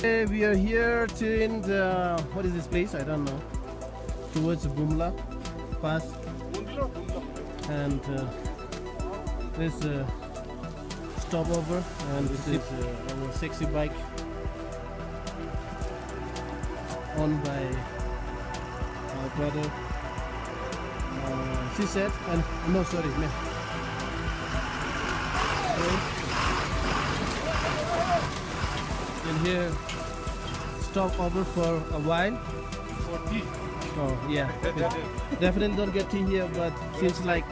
We are here to in the what is this place? I don't know. Towards Bumla Pass, and this stopover, and this is our sexy bike owned by our brother. She said, and no, sorry, man. And here, stop over for a while. For tea. Oh yeah, definitely don't get tea here, but seems like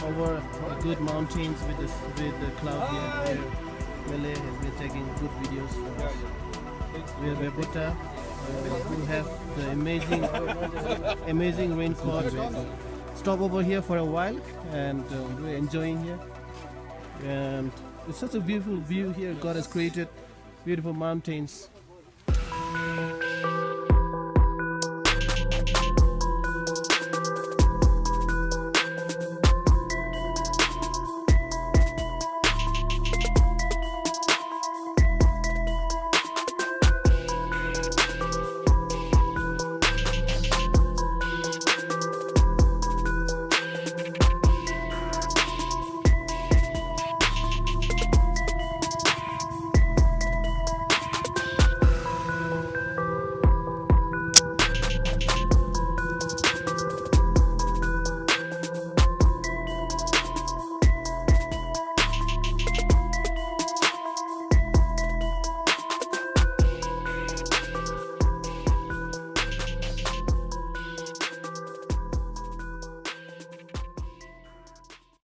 over good mountains with the cloud here. Malay has been taking good videos for us. We have Bebota, who have the amazing rainfall. Stop over here for a while, and we're enjoying here. And it's such a beautiful view here. God has created beautiful mountains.